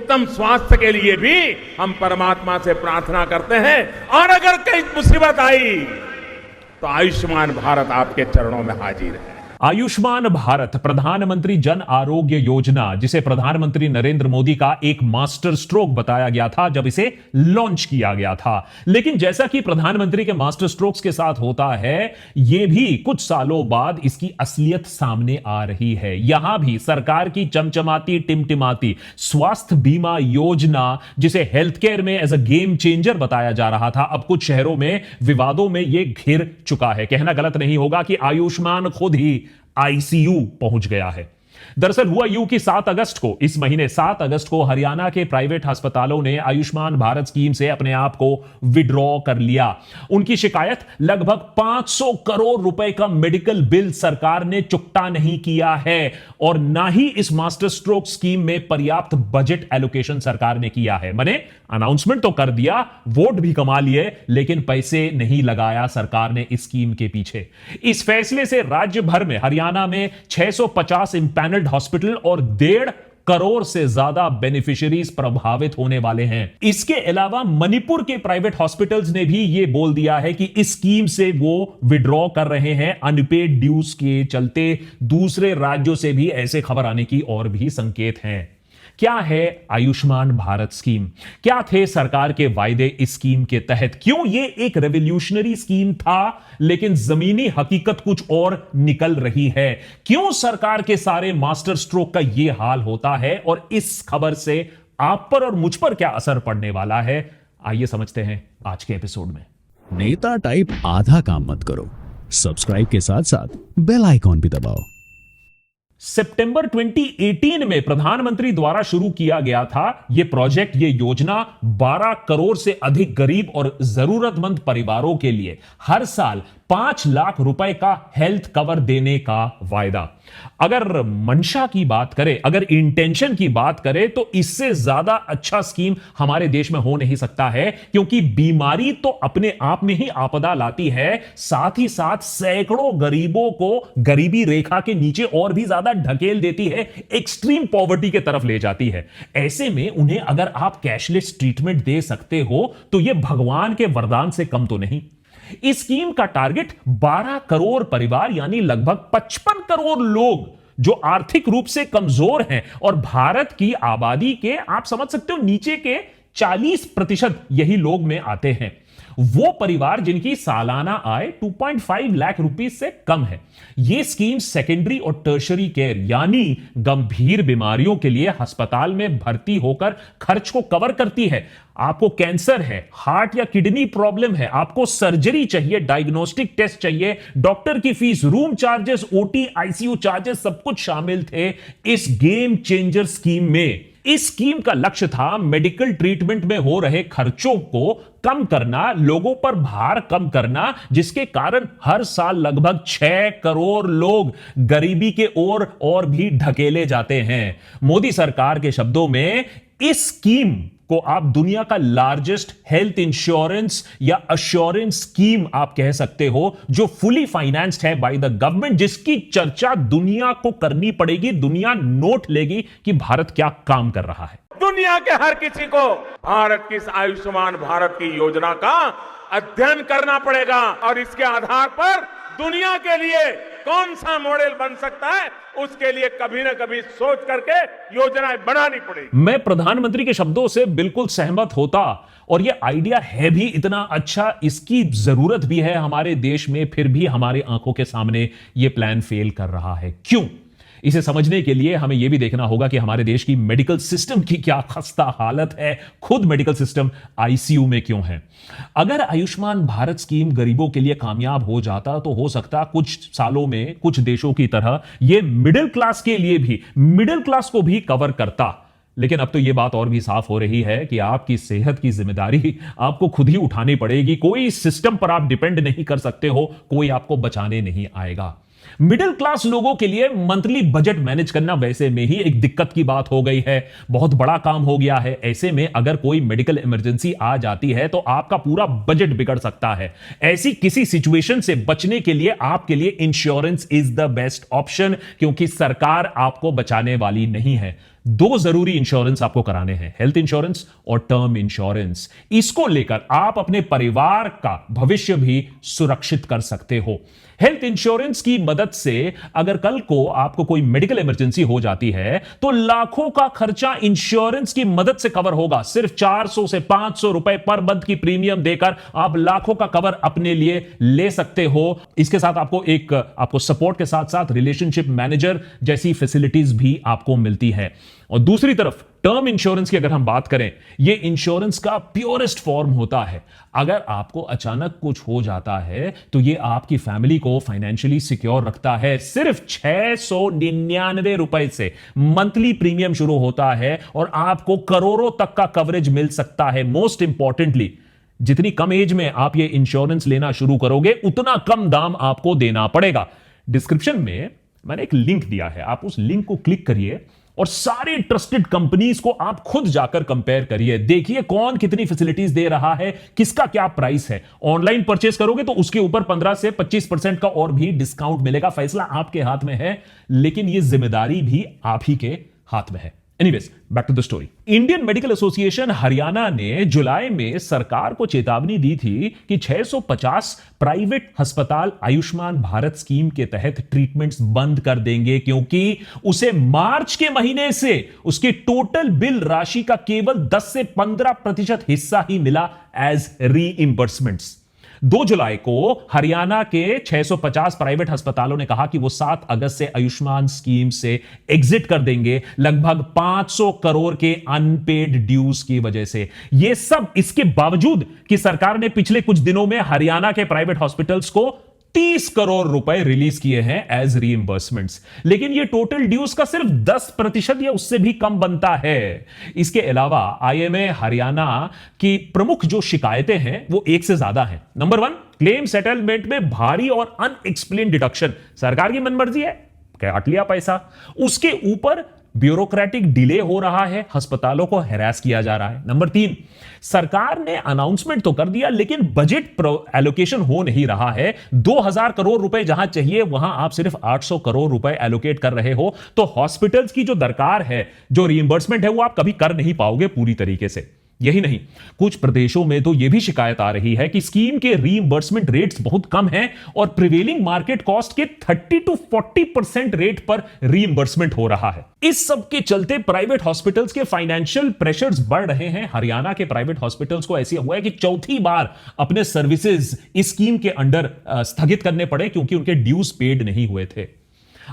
उत्तम स्वास्थ्य के लिए भी हम परमात्मा से प्रार्थना करते हैं। और अगर कहीं मुसीबत आई तो आयुष्मान भारत आपके चरणों में हाजिर है। आयुष्मान भारत प्रधानमंत्री जन आरोग्य योजना, जिसे प्रधानमंत्री नरेंद्र मोदी का एक मास्टर स्ट्रोक बताया गया था जब इसे लॉन्च किया गया था। लेकिन जैसा कि प्रधानमंत्री के मास्टर स्ट्रोक्स के साथ होता है, यह भी कुछ सालों बाद इसकी असलियत सामने आ रही है। यहां भी सरकार की चमचमाती टिमटिमाती स्वास्थ्य बीमा योजना, जिसे हेल्थ केयर में एज अ गेम चेंजर बताया जा रहा था, अब कुछ शहरों में विवादों में यह घिर चुका है। कहना गलत नहीं होगा कि आयुष्मान खुद ही आईसीयू पहुंच गया है। दरअसल हुआ यूं कि 7 अगस्त को, इस महीने 7 अगस्त को हरियाणा के प्राइवेट अस्पतालों ने आयुष्मान भारत स्कीम से अपने आप को विड्रॉ कर लिया। उनकी शिकायत, लगभग 500 करोड़ रुपए का मेडिकल बिल सरकार ने चुकता नहीं किया है और ना ही इस मास्टर स्ट्रोक स्कीम में पर्याप्त बजट एलोकेशन सरकार ने किया है। माने अनाउंसमेंट तो कर दिया, वोट भी कमा लिए, लेकिन पैसे नहीं लगाया सरकार ने इस स्कीम के पीछे। इस फैसले से राज्य भर में, हरियाणा में 650 इंपैनल्ड हॉस्पिटल और 1.5 करोड़ से ज्यादा बेनिफिशियरीज प्रभावित होने वाले हैं। इसके अलावा मणिपुर के प्राइवेट हॉस्पिटल्स ने भी यह बोल दिया है कि इस स्कीम से वो विड्रॉ कर रहे हैं अनपेड ड्यूज के चलते। दूसरे राज्यों से भी ऐसे खबर आने की और भी संकेत हैं। क्या है आयुष्मान भारत स्कीम? क्या थे सरकार के वायदे इस स्कीम के तहत? क्यों यह एक रेवोल्यूशनरी स्कीम था लेकिन जमीनी हकीकत कुछ और निकल रही है? क्यों सरकार के सारे मास्टर स्ट्रोक का यह हाल होता है और इस खबर से आप पर और मुझ पर क्या असर पड़ने वाला है? आइए समझते हैं आज के एपिसोड में। नेता टाइप आधा काम मत करो, सब्सक्राइब के साथ साथ बेल आइकॉन भी दबाओ। सितंबर 2018 में प्रधानमंत्री द्वारा शुरू किया गया था यह प्रोजेक्ट, यह योजना 12 करोड़ से अधिक गरीब और जरूरतमंद परिवारों के लिए हर साल 5 लाख रुपए का हेल्थ कवर देने का वायदा। अगर मंशा की बात करें, अगर इंटेंशन की बात करें, तो इससे ज्यादा अच्छा स्कीम हमारे देश में हो नहीं सकता है, क्योंकि बीमारी तो अपने आप में ही आपदा लाती है, साथ ही साथ सैकड़ों गरीबों को गरीबी रेखा के नीचे और भी ज्यादा ढकेल देती है, एक्सट्रीम पॉवर्टी की तरफ ले जाती है। ऐसे में उन्हें अगर आप कैशलेस ट्रीटमेंट दे सकते हो तो यह भगवान के वरदान से कम तो नहीं। इस स्कीम का टारगेट 12 करोड़ परिवार यानी लगभग 55 करोड़ लोग जो आर्थिक रूप से कमजोर हैं और भारत की आबादी के, आप समझ सकते हो, नीचे के 40% यही लोग में आते हैं। वो परिवार जिनकी सालाना आय 2.5 लाख रुपए से कम है। यह स्कीम सेकेंडरी और टर्शरी केयर यानी गंभीर बीमारियों के लिए अस्पताल में भर्ती होकर खर्च को कवर करती है। आपको कैंसर है, हार्ट या किडनी प्रॉब्लम है, आपको सर्जरी चाहिए, डायग्नोस्टिक टेस्ट चाहिए, डॉक्टर की fees, room charges, OT, ICU charges, सब कुछ शामिल थे इस गेम चेंजर स्कीम में। इस स्कीम का लक्ष्य था मेडिकल ट्रीटमेंट में हो रहे खर्चों को कम करना, लोगों पर भार कम करना, जिसके कारण हर साल लगभग 6 करोड़ लोग गरीबी के ओर और भी ढकेले जाते हैं। मोदी सरकार के शब्दों में इस स्कीम को आप दुनिया का लार्जेस्ट हेल्थ इंश्योरेंस या अश्योरेंस स्कीम आप कह सकते हो, जो फुली फाइनेंस्ड है बाय द गवर्नमेंट, जिसकी चर्चा दुनिया को करनी पड़ेगी। दुनिया नोट लेगी कि भारत क्या काम कर रहा है। दुनिया के हर किसी को भारत की इस आयुष्मान भारत की योजना का अध्ययन करना पड़ेगा और इसके आधार पर दुनिया के लिए कौन सा मॉडल बन सकता है, उसके लिए कभी ना कभी सोच करके योजनाएं बनानी पड़ेगी। मैं प्रधानमंत्री के शब्दों से बिल्कुल सहमत होता और यह आइडिया है भी इतना अच्छा, इसकी जरूरत भी है हमारे देश में, फिर भी हमारे आंखों के सामने यह प्लान फेल कर रहा है। क्यों? इसे समझने के लिए हमें यह भी देखना होगा कि हमारे देश की मेडिकल सिस्टम की क्या खस्ता हालत है। खुद मेडिकल सिस्टम आईसीयू में क्यों है? अगर आयुष्मान भारत स्कीम गरीबों के लिए कामयाब हो जाता तो हो सकता कुछ सालों में कुछ देशों की तरह यह मिडिल क्लास के लिए भी, मिडिल क्लास को भी कवर करता। लेकिन अब तो यह बात और भी साफ हो रही है कि आपकी सेहत की जिम्मेदारी आपको खुद ही उठानी पड़ेगी। कोई सिस्टम पर आप डिपेंड नहीं कर सकते हो, कोई आपको बचाने नहीं आएगा। मिडिल क्लास लोगों के लिए मंथली बजट मैनेज करना वैसे में ही एक दिक्कत की बात हो गई है, बहुत बड़ा काम हो गया है। ऐसे में अगर कोई मेडिकल इमरजेंसी आ जाती है तो आपका पूरा बजट बिगड़ सकता है। ऐसी किसी सिचुएशन से बचने के लिए आपके लिए insurance is the best option, क्योंकि सरकार आपको बचाने वाली नहीं है। दो जरूरी इंश्योरेंस आपको कराने हैं, हेल्थ इंश्योरेंस और टर्म इंश्योरेंस। इसको लेकर आप अपने परिवार का भविष्य भी सुरक्षित कर सकते हो। हेल्थ इंश्योरेंस की मदद से अगर कल को आपको कोई मेडिकल इमरजेंसी हो जाती है तो लाखों का खर्चा इंश्योरेंस की मदद से कवर होगा। सिर्फ 400 से 500 रुपए पर मंथ की प्रीमियम देकर आप लाखों का कवर अपने लिए ले सकते हो। इसके साथ आपको सपोर्ट के साथ साथ रिलेशनशिप मैनेजर जैसी फैसिलिटीज भी आपको मिलती है। और दूसरी तरफ टर्म इंश्योरेंस की अगर हम बात करें, यह इंश्योरेंस का प्योरेस्ट फॉर्म होता है। अगर आपको अचानक कुछ हो जाता है तो यह आपकी फैमिली को फाइनेंशियली सिक्योर रखता है। सिर्फ 699 रुपए से मंथली प्रीमियम शुरू होता है और आपको करोड़ों तक का कवरेज मिल सकता है। मोस्ट इंपॉर्टेंटली, जितनी कम एज में आप ये इंश्योरेंस लेना शुरू करोगे उतना कम दाम आपको देना पड़ेगा। डिस्क्रिप्शन में मैंने एक लिंक दिया है, आप उस लिंक को क्लिक करिए और सारे ट्रस्टेड कंपनीज को आप खुद जाकर कंपेयर करिए, देखिए कौन कितनी फैसिलिटीज दे रहा है, किसका क्या प्राइस है। ऑनलाइन परचेस करोगे तो उसके ऊपर 15 से 25% का और भी डिस्काउंट मिलेगा। फैसला आपके हाथ में है, लेकिन यह जिम्मेदारी भी आप ही के हाथ में है। Anyways, back to the story. Indian Medical Association Haryana ने जुलाई में सरकार को चेतावनी दी थी कि 650 प्राइवेट अस्पताल आयुष्मान भारत स्कीम के तहत ट्रीटमेंट्स बंद कर देंगे, क्योंकि उसे मार्च के महीने से उसकी टोटल बिल राशि का केवल 10 से 15% हिस्सा ही मिला एज रीइंबर्समेंट्स। 2 जुलाई को हरियाणा के 650 प्राइवेट अस्पतालों ने कहा कि वो 7 अगस्त से आयुष्मान स्कीम से एग्जिट कर देंगे, लगभग 500 करोड़ के अनपेड ड्यूज की वजह से। ये सब इसके बावजूद कि सरकार ने पिछले कुछ दिनों में हरियाणा के प्राइवेट हॉस्पिटल्स को 30 करोड़ रुपए रिलीज किए हैं एज रीइंबर्समेंट्स, लेकिन ये टोटल ड्यूज का सिर्फ 10% या उससे भी कम बनता है। इसके अलावा आईएमए हरियाणा की प्रमुख जो शिकायतें हैं वो एक से ज्यादा हैं। नंबर 1, क्लेम सेटलमेंट में भारी और अनएक्सप्लेन डिडक्शन। सरकार की मनमर्जी है, काट लिया पैसा। उसके ऊपर ब्यूरोक्रेटिक डिले हो रहा है, अस्पतालों को हैरास किया जा रहा है। नंबर 3, सरकार ने अनाउंसमेंट तो कर दिया लेकिन बजट एलोकेशन हो नहीं रहा है। 2000 करोड़ रुपए जहां चाहिए वहां आप सिर्फ 800 करोड़ रुपए एलोकेट कर रहे हो, तो हॉस्पिटल्स की जो दरकार है, जो रीइंबर्समेंट है, वो आप कभी कर नहीं पाओगे पूरी तरीके से। यही नहीं, कुछ प्रदेशों में तो यह भी शिकायत आ रही है कि स्कीम के रीइंबर्समेंट रेट्स बहुत कम हैं और प्रिवेलिंग मार्केट कॉस्ट के 30 to 40% रेट पर रीइंबर्समेंट हो रहा है। इस सब के चलते प्राइवेट हॉस्पिटल्स के फाइनेंशियल प्रेशर्स बढ़ रहे हैं। हरियाणा के प्राइवेट हॉस्पिटल्स को ऐसा हुआ है कि चौथी बार अपने सर्विसेज इस स्कीम के अंडर स्थगित करने पड़े क्योंकि उनके ड्यूज पेड नहीं हुए थे।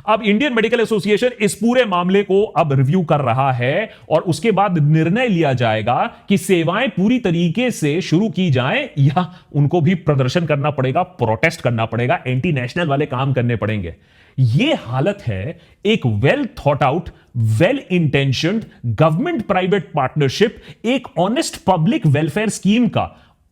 अब इंडियन मेडिकल एसोसिएशन इस पूरे मामले को अब रिव्यू कर रहा है और उसके बाद निर्णय लिया जाएगा कि सेवाएं पूरी तरीके से शुरू की जाएं या उनको भी प्रदर्शन करना पड़ेगा, प्रोटेस्ट करना पड़ेगा, एंटी नेशनल वाले काम करने पड़ेंगे। यह हालत है एक well thought out, well intentioned government private partnership, एक ऑनेस्ट पब्लिक वेलफेयर स्कीम का।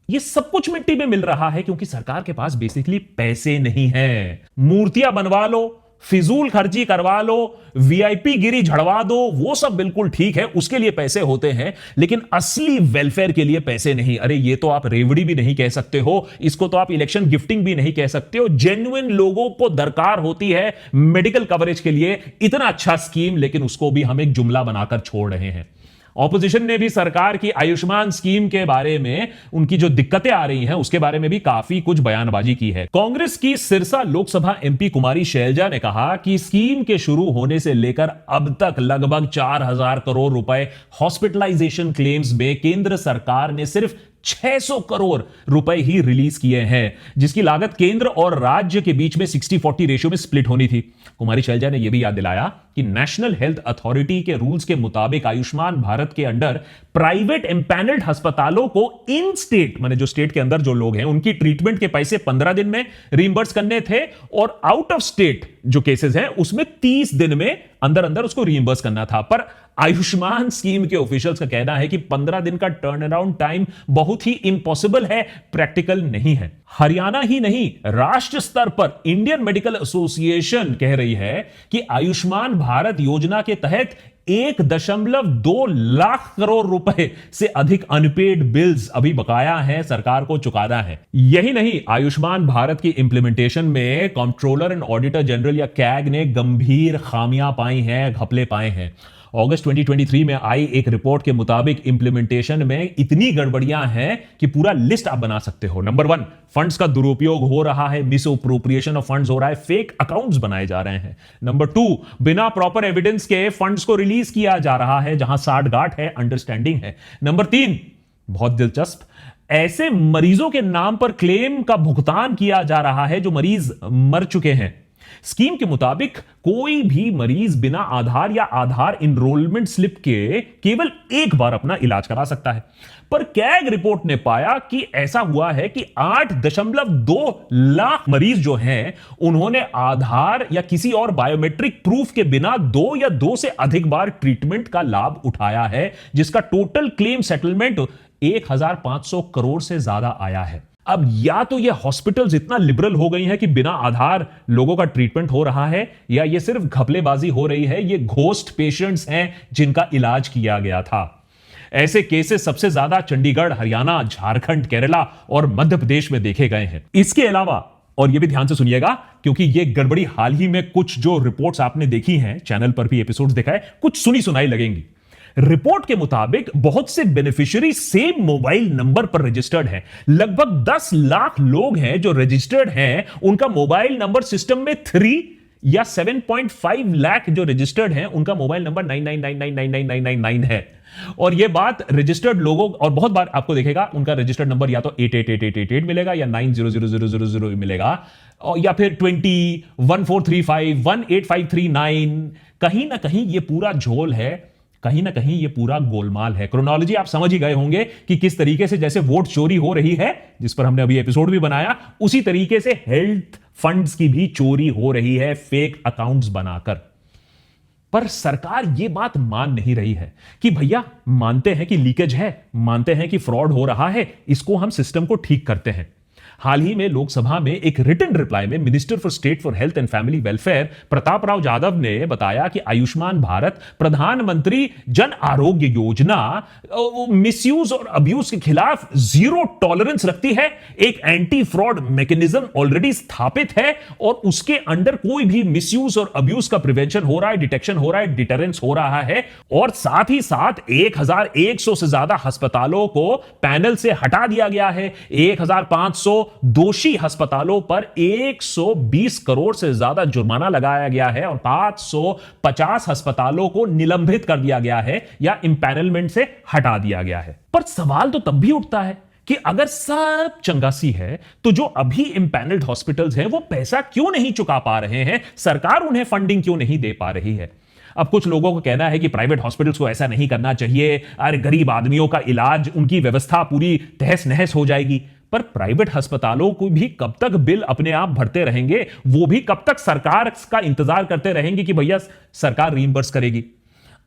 यह सब कुछ मिट्टी में मिल रहा है क्योंकि सरकार के पास बेसिकली पैसे नहीं है। मूर्तियां बनवा लो, फिजूल खर्ची करवा लो, वीआईपी गिरी झड़वा दो, वो सब बिल्कुल ठीक है, उसके लिए पैसे होते हैं, लेकिन असली वेलफेयर के लिए पैसे नहीं। अरे ये तो आप रेवड़ी भी नहीं कह सकते हो, इसको तो आप इलेक्शन गिफ्टिंग भी नहीं कह सकते हो। जेन्युइन लोगों को दरकार होती है मेडिकल कवरेज के लिए इतना अच्छा स्कीम, लेकिन उसको भी हम एक जुमला बनाकर छोड़ रहे हैं। ऑपोजिशन ने भी सरकार की आयुष्मान स्कीम के बारे में, उनकी जो दिक्कतें आ रही हैं उसके बारे में भी काफी कुछ बयानबाजी की है। कांग्रेस की सिरसा लोकसभा एमपी कुमारी शैलजा ने कहा कि स्कीम के शुरू होने से लेकर अब तक लगभग 4000 करोड़ रुपए हॉस्पिटलाइजेशन क्लेम्स में केंद्र सरकार ने सिर्फ 600 करोड़ रुपए ही रिलीज किए हैं, जिसकी लागत केंद्र और राज्य के बीच में 60-40 रेशियो में स्प्लिट होनी थी। कुमारी शैलजा ने यह भी याद दिलाया कि नेशनल हेल्थ अथॉरिटी के रूल्स के मुताबिक आयुष्मान भारत के अंडर प्राइवेट एम्पैनल्ड अस्पतालों को इन स्टेट, माने जो स्टेट के अंदर जो लोग हैं, उनकी ट्रीटमेंट के पैसे 15 दिन में रीइंबर्स करने थे और आउट ऑफ स्टेट जो केसेस हैं उसमें 30 दिन में अंदर अंदर उसको रीइंबर्स करना था। पर आयुष्मान स्कीम के ऑफिशियल्स का कहना है कि 15 दिन का टर्न अराउंड टाइम बहुत ही इंपॉसिबल है, प्रैक्टिकल नहीं है। हरियाणा ही नहीं, राष्ट्र स्तर पर इंडियन मेडिकल एसोसिएशन कह रही है कि आयुष्मान भारत योजना के तहत 1.2 लाख करोड़ रुपए से अधिक अनपेड बिल्स अभी बकाया हैं, सरकार को चुकाना है। यही नहीं, आयुष्मान भारत की इंप्लीमेंटेशन में कंट्रोलर एंड ऑडिटर जनरल या कैग ने गंभीर खामियां पाई हैं, घपले पाए हैं। अगस्त 2023 में आई एक रिपोर्ट के मुताबिक इंप्लीमेंटेशन में इतनी गड़बड़ियां हैं कि पूरा लिस्ट आप बना सकते हो। नंबर 1, फंड्स का दुरुपयोग हो रहा है, मिस अप्रोप्रिएशन ऑफ फंड्स हो रहा है, फेक अकाउंट्स बनाए जा रहे हैं। नंबर 2, बिना प्रॉपर एविडेंस के फंड्स को रिलीज किया जा रहा है, जहां साठगांठ है, अंडरस्टैंडिंग है। नंबर 3, बहुत दिलचस्प, ऐसे मरीजों के नाम पर क्लेम का भुगतान किया जा रहा है जो मरीज मर चुके हैं। स्कीम के मुताबिक कोई भी मरीज बिना आधार या आधार इनरोलमेंट स्लिप के केवल एक बार अपना इलाज करा सकता है। पर कैग रिपोर्ट ने पाया कि ऐसा हुआ है कि 8.2 लाख मरीज जो हैं उन्होंने आधार या किसी और बायोमेट्रिक प्रूफ के बिना 2 या 2 से अधिक बार ट्रीटमेंट का लाभ उठाया है, जिसका टोटल क्लेम सेटलमेंट 1,500 करोड़ से ज्यादा आया है। अब या तो ये हॉस्पिटल्स इतना लिबरल हो गई हैं कि बिना आधार लोगों का ट्रीटमेंट हो रहा है, या ये सिर्फ घपलेबाजी हो रही है, ये घोस्ट पेशेंट्स हैं जिनका इलाज किया गया था। ऐसे केसेस सबसे ज्यादा चंडीगढ़, हरियाणा, झारखंड, केरला और मध्य प्रदेश में देखे गए हैं। इसके अलावा, और यह भी ध्यान से सुनिएगा क्योंकि यह गड़बड़ी हाल ही में कुछ जो रिपोर्ट्स आपने देखी हैं, चैनल पर भी एपिसोड्स देखा है, कुछ सुनी सुनाई लगेंगी। रिपोर्ट के मुताबिक बहुत से बेनिफिशियरी सेम मोबाइल नंबर पर रजिस्टर्ड हैं। लगभग 10 लाख लोग हैं जो रजिस्टर्ड हैं, उनका मोबाइल नंबर सिस्टम में 3 या 7.5 लाख जो रजिस्टर्ड हैं उनका मोबाइल नंबर 9999999999 है। और यह बात रजिस्टर्ड लोगों, और बहुत बार आपको देखेगा उनका रजिस्टर्ड नंबर या तो 888888 मिलेगा या 900000 मिलेगा, या फिर 201435 कहीं ना कहीं यह पूरा झोल है, कहीं ना कहीं यह पूरा गोलमाल है। क्रोनोलॉजी आप समझ ही गए होंगे कि किस तरीके से जैसे वोट चोरी हो रही है, जिस पर हमने अभी एपिसोड भी बनाया, उसी तरीके से हेल्थ फंड्स की भी चोरी हो रही है फेक अकाउंट्स बनाकर। पर सरकार यह बात मान नहीं रही है कि भैया मानते हैं कि लीकेज है, मानते हैं कि फ्रॉड हो रहा है, इसको हम सिस्टम को ठीक करते हैं। हाल ही में लोकसभा में एक रिटन रिप्लाई में minister for state for health and family welfare Pratap Rao Yadav ने बताया कि आयुष्मान भारत प्रधानमंत्री जन आरोग्य योजना मिसयूज और अब्यूज के खिलाफ जीरो टॉलरेंस रखती है। एक एंटी फ्रॉड मैकेनिज्म ऑलरेडी स्थापित है और उसके अंडर कोई भी मिसयूज और अब्यूज का प्रिवेंशन हो रहा है, डिटेक्शन हो रहा है, डिटरेंस हो रहा है। और साथ ही साथ 1100 से ज्यादा अस्पतालों को पैनल से हटा दिया गया है। 1500 दोषी अस्पतालों पर 120 करोड़ से ज्यादा जुर्माना लगाया गया है और 550 अस्पतालों को निलंबित कर दिया गया है या इंपैनलमेंट से हटा दिया गया है। पर सवाल तो तब भी उठता है कि अगर सब चंगासी है तो जो अभी इंपैनल्ड हॉस्पिटल्स हैं वो पैसा क्यों नहीं चुका पा रहे हैं, सरकार उन्हें फंडिंग क्यों नहीं दे पा रही है। अब कुछ लोगों को कहना है कि प्राइवेट हॉस्पिटल्स को ऐसा नहीं करना चाहिए, अरे गरीब आदमियों का इलाज, उनकी व्यवस्था पूरी तहस नहस हो जाएगी। पर प्राइवेट अस्पतालों को भी कब तक बिल अपने आप भरते रहेंगे, वो भी कब तक सरकार का इंतजार करते रहेंगे कि भैया सरकार रीइंबर्स करेगी।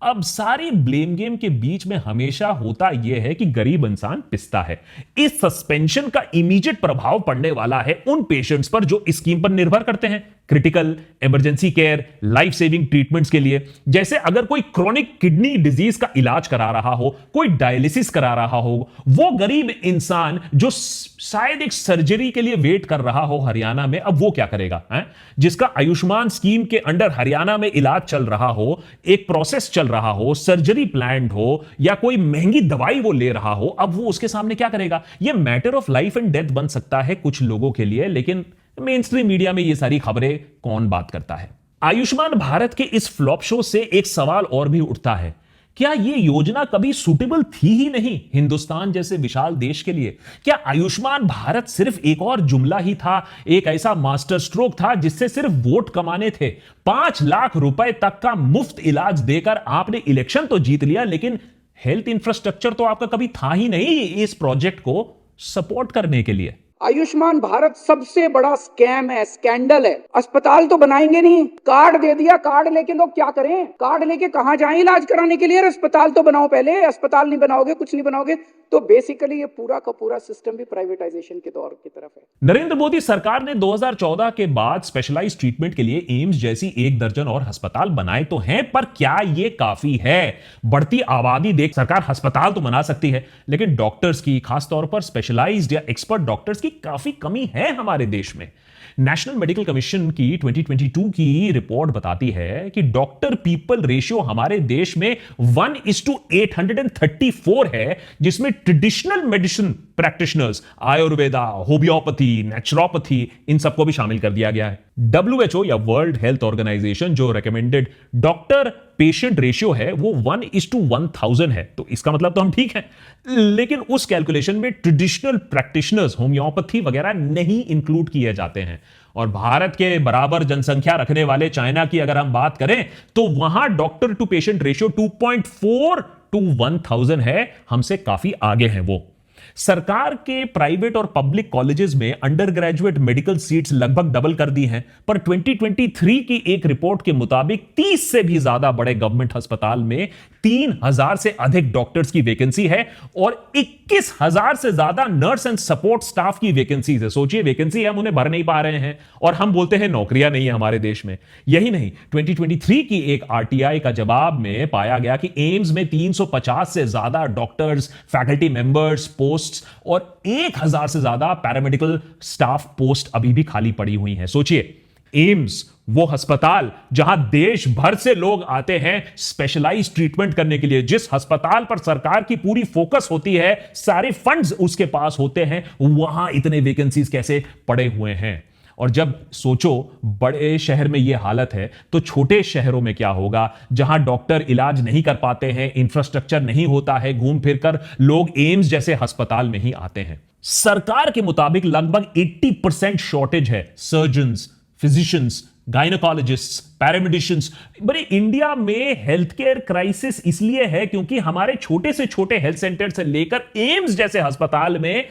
अब सारी ब्लेम गेम के बीच में हमेशा होता यह है कि गरीब इंसान पिसता है। इस सस्पेंशन का इमीडिएट प्रभाव पड़ने वाला है उन पेशेंट्स पर जो इस स्कीम पर निर्भर करते हैं, critical, emergency care, life saving treatments के लिए। जैसे अगर कोई क्रोनिक किडनी डिजीज का इलाज करा रहा हो, कोई डायलिसिस करा रहा हो, वो गरीब इंसान जो शायद एक सर्जरी के लिए वेट कर रहा हो हरियाणा में, अब वो क्या करेगा जिसका आयुष्मान स्कीम के अंडर हरियाणा में इलाज चल रहा हो, एक प्रोसेस चल रहा हो, सर्जरी प्लान्ड हो या कोई महंगी दवाई वो ले रहा हो, अब वो उसके सामने क्या करेगा। ये matter of life and death बन सकता है कुछ लोगों के लिए, लेकिन मेन स्ट्रीम मीडिया में ये सारी खबरें कौन बात करता है। आयुष्मान भारत के इस फ्लॉप शो से एक सवाल और भी उठता है, क्या यह योजना कभी सूटेबल थी ही नहीं हिंदुस्तान जैसे विशाल देश के लिए? क्या आयुष्मान भारत सिर्फ एक और जुमला ही था, एक ऐसा मास्टर स्ट्रोक था जिससे सिर्फ वोट कमाने थे? 5 लाख रुपए तक का मुफ्त इलाज देकर आपने इलेक्शन तो जीत लिया, लेकिन हेल्थ इंफ्रास्ट्रक्चर तो आपका कभी था ही नहीं इस प्रोजेक्ट को सपोर्ट करने के लिए। आयुष्मान भारत सबसे बड़ा स्कैम है, स्कैंडल है। अस्पताल तो बनाएंगे नहीं, कार्ड दे दिया, कार्ड लेके लोग क्या करें, कार्ड लेके कहां जाएं इलाज कराने के लिए? अस्पताल तो बनाओ पहले, अस्पताल नहीं बनाओगे, कुछ नहीं बनाओगे तो बेसिकली ये पूरा का पूरा सिस्टम भी प्राइवेटाइजेशन के दौर की तरफ है। नरेंद्र मोदी सरकार ने 2014 के बाद स्पेशलाइज्ड ट्रीटमेंट के लिए एम्स जैसी 1 दर्जन और अस्पताल बनाए तो हैं, पर क्या यह काफी है? बढ़ती आबादी देख सरकार अस्पताल तो बना सकती है, लेकिन डॉक्टर्स की, खासतौर पर स्पेशलाइज्ड या एक्सपर्ट डॉक्टर्स की की काफी कमी है हमारे देश में। नेशनल मेडिकल कमीशन की 2022 की रिपोर्ट बताती है कि डॉक्टर पीपल रेशियो हमारे देश में 1:834 है, जिसमें traditional medicine practitioners, Ayurveda, homeopathy, naturopathy, इन सबको भी शामिल कर दिया गया है। WHO या वर्ल्ड हेल्थ ऑर्गेनाइजेशन जो रिकमेंडेड डॉक्टर पेशेंट रेशियो है वो 1:1000 है, तो इसका मतलब तो हम ठीक है, लेकिन उस कैलकुलेशन में ट्रेडिशनल प्रैक्टिशनर्स, होम्योपैथी वगैरह नहीं इंक्लूड किए जाते हैं। और भारत के बराबर जनसंख्या रखने वाले चाइना की अगर हम बात करें तो वहां doctor to patient ratio 2.4 to 1000 है, हमसे काफी आगे हैं वो। सरकार के प्राइवेट और पब्लिक कॉलेजेस में अंडर ग्रेजुएट मेडिकल सीट्स लगभग डबल कर दी हैं, पर 2023 की एक रिपोर्ट के मुताबिक 30 से भी ज्यादा बड़े गवर्नमेंट अस्पताल में 3000 से अधिक डॉक्टर्स की वैकेंसी है और 21000 से ज्यादा नर्स एंड सपोर्ट स्टाफ की वैकेंसीज है। सोचिए, वैकेंसी हम उन्हें भर नहीं पा रहे हैं और हम बोलते हैं नौकरियां नहीं है हमारे देश में। यही नहीं, 2023 की एक RTI का जवाब में पाया गया कि एम्स में 350 से ज्यादा डॉक्टर्स, फैकल्टी मेंबर्स पोस्ट और 1000 से ज्यादा पैरामेडिकल स्टाफ पोस्ट अभी भी खाली पड़ी हुई हैं। सोचिए, एम्स वो अस्पताल जहां देश भर से लोग आते हैं स्पेशलाइज्ड ट्रीटमेंट करने के लिए, जिस अस्पताल पर सरकार की पूरी फोकस होती है, सारे फंड्स उसके पास होते हैं, वहां इतने वैकेंसीज कैसे पड़े हुए हैं। और जब सोचो बड़े शहर में यह हालत है तो छोटे शहरों में क्या होगा, जहां डॉक्टर इलाज नहीं कर पाते हैं, इंफ्रास्ट्रक्चर नहीं होता है, घूम फिरकर लोग एम्स जैसे अस्पताल में ही आते हैं। सरकार के मुताबिक लगभग 80% शॉर्टेज है सर्जन्स, फिजिशियंस, गायनोकोलॉजिस्ट्स, पैरामेडिशियंस। बड़े इंडिया में हेल्थ केयर क्राइसिस इसलिए है क्योंकि हमारे छोटे से छोटे हेल्थ सेंटर से लेकर एम्स जैसे अस्पताल में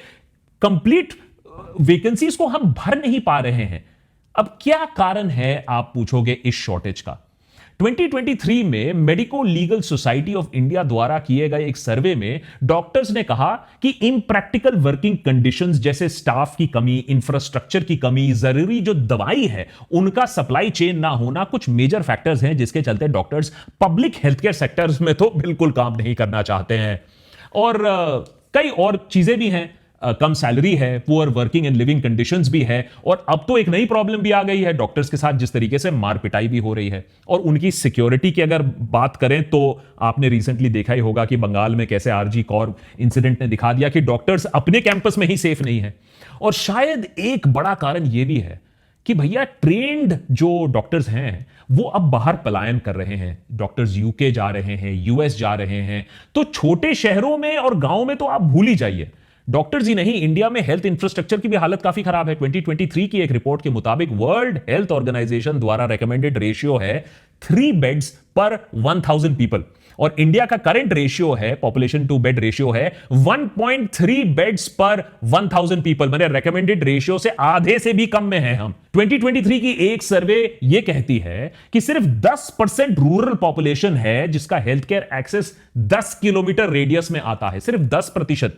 कंप्लीट वैकेंसीज को हम भर नहीं पा रहे हैं। अब क्या कारण है, आप पूछोगे, इस शॉर्टेज का? 2023 में medico legal society of India द्वारा किए गए एक सर्वे में डॉक्टर्स ने कहा कि इम्प्रैक्टिकल वर्किंग कंडीशंस जैसे स्टाफ की कमी, इंफ्रास्ट्रक्चर की कमी, जरूरी जो दवाई है उनका सप्लाई चेन ना होना कुछ मेजर फैक्टर्स हैं जिसके चलते doctors public health care sectors में तो बिल्कुल काम नहीं करना चाहते हैं। और कई और चीजें भी हैं, कम सैलरी है, poor working and living conditions भी है, और अब तो एक नई प्रॉब्लम भी आ गई है, डॉक्टर्स के साथ जिस तरीके से मार पिटाई भी हो रही है। और उनकी सिक्योरिटी की अगर बात करें तो आपने रिसेंटली देखा ही होगा कि बंगाल में कैसे RG कॉर इंसिडेंट ने दिखा दिया कि डॉक्टर्स अपने कैंपस में ही सेफ नहीं है। और शायद एक बड़ा कारण यह भी है कि भैया ट्रेंड जो डॉक्टर्स हैं वो अब बाहर पलायन कर रहे हैं, डॉक्टर्स UK जा रहे हैं, US जा रहे हैं, तो छोटे शहरों में और गांव में तो आप भूल ही जाइए। डॉक्टर्स ही नहीं, इंडिया में हेल्थ इंफ्रास्ट्रक्चर की भी हालत काफी खराब है। 2023 की एक रिपोर्ट के मुताबिक वर्ल्ड हेल्थ ऑर्गेनाइजेशन द्वारा रेकमेंडेड रेशियो है 3 बेड्स पर 1000 पीपल, और इंडिया का करंट रेशियो है, पॉपुलेशन टू बेड रेशियो है 1.3 बेड्स पर 1000 पीपल, मैंने रेकमेंडेड रेशियो से आधे से भी कम में है हम। 2023 की एक सर्वे यह कहती है कि सिर्फ 10% रूरल पॉपुलेशन है जिसका health care access 10 kilometre radius में आता है, सिर्फ 10%।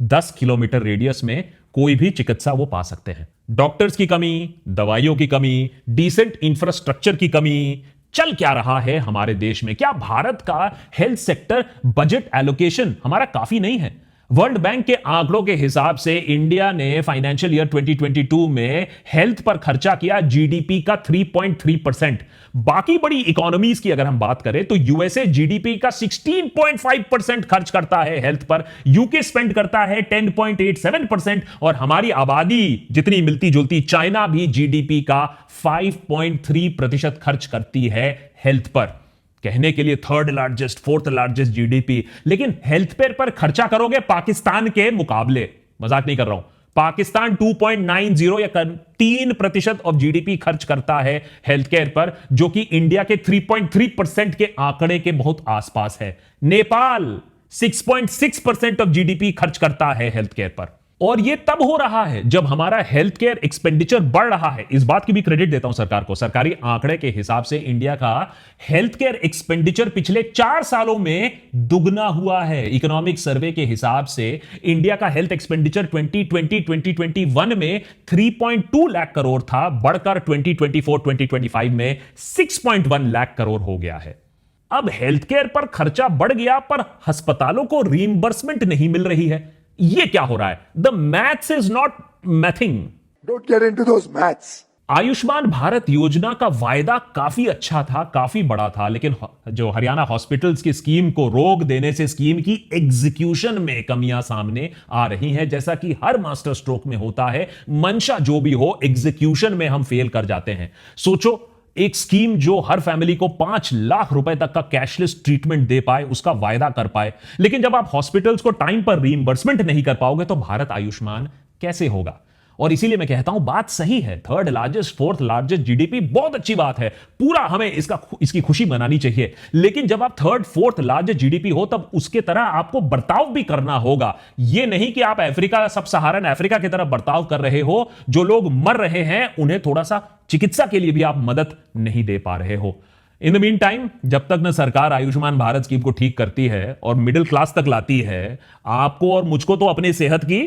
10 किलोमीटर रेडियस में कोई भी चिकित्सा वो पा सकते हैं। डॉक्टर्स की कमी, दवाइयों की कमी, डिसेंट इंफ्रास्ट्रक्चर की कमी, चल क्या रहा है हमारे देश में? क्या भारत का हेल्थ सेक्टर बजट एलोकेशन हमारा काफी नहीं है? वर्ल्ड बैंक के आंकड़ों के हिसाब से इंडिया ने फाइनेंशियल ईयर 2022 में हेल्थ पर खर्चा किया GDP का 3.3%। बाकी बड़ी इकोनॉमीज की अगर हम बात करें तो USA GDP का 16.5% खर्च करता है हेल्थ पर, UK स्पेंड करता है 10.87%, और हमारी आबादी जितनी मिलती जुलती चाइना भी GDP का 5.3% खर्च करती है हेल्थ पर। कहने के लिए 3rd largest, 4th largest GDP, लेकिन हेल्थ पर खर्चा करोगे पाकिस्तान के मुकाबले, मजाक नहीं कर रहा हूं, पाकिस्तान 2.90 या 3% ऑफ GDP खर्च करता है हेल्थ केयर पर, जो कि इंडिया के 3.3% के आंकड़े के बहुत आसपास है। नेपाल 6.6% ऑफ GDP खर्च करता है हेल्थ केयर पर। और यह तब हो रहा है जब हमारा हेल्थ केयर एक्सपेंडिचर बढ़ रहा है। इस बात की भी क्रेडिट देता हूं सरकार को, सरकारी आंकड़े के हिसाब से इंडिया का हेल्थ केयर एक्सपेंडिचर पिछले 4 सालों में दुगना हुआ है। इकोनॉमिक सर्वे के हिसाब से इंडिया का हेल्थ एक्सपेंडिचर 2020-2021 में 3.2 लाख करोड़ था, बढ़कर 2024-2025 में 6.1 लाख करोड़ हो गया है। अब हेल्थ केयर पर खर्चा बढ़ गया पर अस्पतालों को रीइंबर्समेंट नहीं मिल रही है। ये क्या हो रहा है? The maths is not mathing. Don't get into those maths. Ayushman Bharat Yojana का वायदा काफी अच्छा था, काफी बड़ा था, लेकिन जो हरियाणा हॉस्पिटल्स की स्कीम को रोक देने से स्कीम की एग्जीक्यूशन में कमियां सामने आ रही हैं। जैसा कि हर मास्टर स्ट्रोक में होता है, मंशा जो भी हो, एग्जीक्यूशन में हम फेल कर जाते हैं। सोचो, एक स्कीम जो हर फैमिली को 5 लाख रुपए तक का कैशलेस ट्रीटमेंट दे पाए, उसका वायदा कर पाए, लेकिन जब आप हॉस्पिटल्स को टाइम पर रीइंबर्समेंट नहीं कर पाओगे तो भारत आयुष्मान कैसे होगा? और इसीलिए मैं कहता हूं बात सही है। 3rd largest 4th largest GDP बहुत अच्छी बात है, पूरा हमें इसकी खुशी मनानी चाहिए। लेकिन जब आप 3rd 4th लार्जेस्ट जीडीपी हो तब उसके तरह आपको बर्ताव भी करना होगा। यह नहीं कि आप अफ्रीका, सब सहारन अफ्रीका की तरह बर्ताव कर रहे हो। जो लोग मर रहे हैं उन्हें थोड़ा सा चिकित्सा के लिए भी आप मदद नहीं दे पा रहे हो। इन द मीन टाइम, जब तक न सरकार आयुष्मान भारत स्कीम को ठीक करती है और मिडिल क्लास तक लाती है, आपको और मुझको तो अपनी सेहत की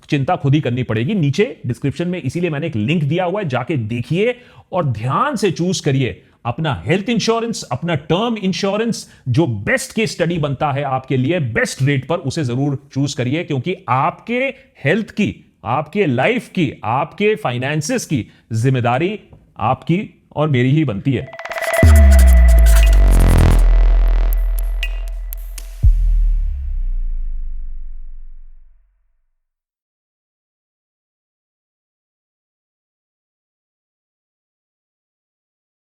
चिंता खुद ही करनी पड़ेगी। नीचे डिस्क्रिप्शन में इसीलिए मैंने एक लिंक दिया हुआ है, जाके देखिए और ध्यान से चूज करिए अपना हेल्थ इंश्योरेंस, अपना टर्म इंश्योरेंस। जो बेस्ट केस स्टडी बनता है आपके लिए, बेस्ट रेट पर, उसे जरूर चूज करिए, क्योंकि आपके हेल्थ की, आपके लाइफ की, आपके फाइनेंसेस की जिम्मेदारी आपकी और मेरी ही बनती है।